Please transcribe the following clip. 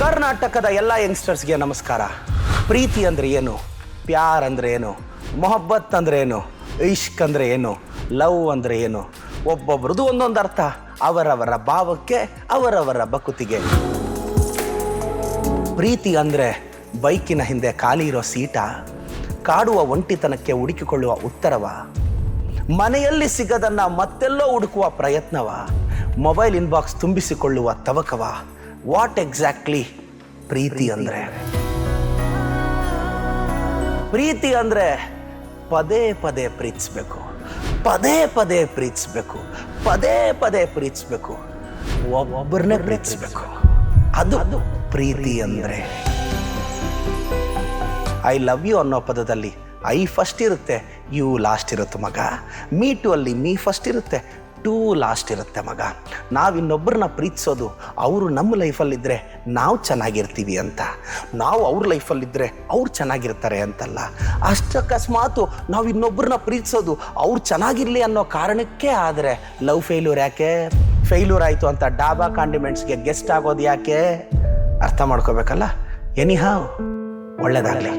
ಕರ್ನಾಟಕದ ಎಲ್ಲ ಯಂಗ್ಸ್ಟರ್ಸ್ಗೆ ನಮಸ್ಕಾರ. ಪ್ರೀತಿ ಅಂದರೆ ಏನು, ಪ್ಯಾರ್ ಅಂದರೆ ಏನು, ಮೊಹಬ್ಬತ್ ಅಂದರೆ ಏನು, ಇಷ್ಕ್ ಅಂದರೆ ಏನು, ಲವ್ ಅಂದರೆ ಏನು, ಒಬ್ಬೊಬ್ರದ್ದು ಒಂದೊಂದು ಅರ್ಥ. ಅವರವರ ಭಾವಕ್ಕೆ, ಅವರವರ ಬಕುತಿಗೆ. ಪ್ರೀತಿ ಅಂದರೆ ಬೈಕಿನ ಹಿಂದೆ ಖಾಲಿ ಇರೋ ಸೀಟ, ಕಾಡುವ ಒಂಟಿತನಕ್ಕೆ ಹುಡುಕಿಕೊಳ್ಳುವ ಉತ್ತರವ, ಮನೆಯಲ್ಲಿ ಸಿಗದನ್ನ ಮತ್ತೆಲ್ಲೋ ಹುಡುಕುವ ಪ್ರಯತ್ನವ, ಮೊಬೈಲ್ ಇನ್ಬಾಕ್ಸ್ ತುಂಬಿಸಿಕೊಳ್ಳುವ ತವಕವ. ವಾಟ್ ಎಕ್ಸಾಕ್ಟ್ಲಿ ಪ್ರೀತಿ ಅಂದರೆ? ಪ್ರೀತಿ ಅಂದರೆ ಪದೇ ಪದೇ ಪ್ರೀತಿಸ್ಬೇಕು, ಪದೇ ಪದೇ ಪ್ರೀತಿಸ್ಬೇಕು, ಪದೇ ಪದೇ ಪ್ರೀತಿಸ್ಬೇಕು, ಒಬ್ಬೊಬ್ಬರನ್ನೇ ಪ್ರೀತಿಸ್ಬೇಕು. ಅದು ಪ್ರೀತಿ ಅಂದರೆ. ಐ ಲವ್ ಯು ಅನ್ನೋ ಪದದಲ್ಲಿ ಐ ಫಸ್ಟ್ ಇರುತ್ತೆ, ಯು ಲಾಸ್ಟ್ ಇರುತ್ತೆ ಮಗ. ಮೀ ಟು ಅಲ್ಲಿ ಮೀ ಫಸ್ಟ್ ಇರುತ್ತೆ, ಟೂ ಲಾಸ್ಟ್ ಇರುತ್ತೆ ಮಗ. ನಾವು ಇನ್ನೊಬ್ಬರನ್ನ ಪ್ರೀತಿಸೋದು ಅವರು ನಮ್ಮ ಲೈಫಲ್ಲಿದ್ದರೆ ನಾವು ಚೆನ್ನಾಗಿರ್ತೀವಿ ಅಂತ, ನಾವು ಅವ್ರ ಲೈಫಲ್ಲಿದ್ದರೆ ಅವ್ರು ಚೆನ್ನಾಗಿರ್ತಾರೆ ಅಂತಲ್ಲ. ಅಷ್ಟಕಸ್ಮಾತು ನಾವು ಇನ್ನೊಬ್ಬರನ್ನ ಪ್ರೀತಿಸೋದು ಅವ್ರು ಚೆನ್ನಾಗಿರಲಿ ಅನ್ನೋ ಕಾರಣಕ್ಕೆ. ಆದರೆ ಲವ್ ಫೇಲ್ಯೂರ್ ಯಾಕೆ? ಫೇಲ್ಯೂರ್ ಆಯಿತು ಅಂತ ಡಾಬಾ ಕಾಂಡಿಮೆಂಟ್ಸ್ಗೆ ಗೆಸ್ಟ್ ಆಗೋದು ಯಾಕೆ? ಅರ್ಥ ಮಾಡ್ಕೋಬೇಕಲ್ಲ. ಎನಿಹಾವ್, ಒಳ್ಳೆಯದಾಗಲಿ.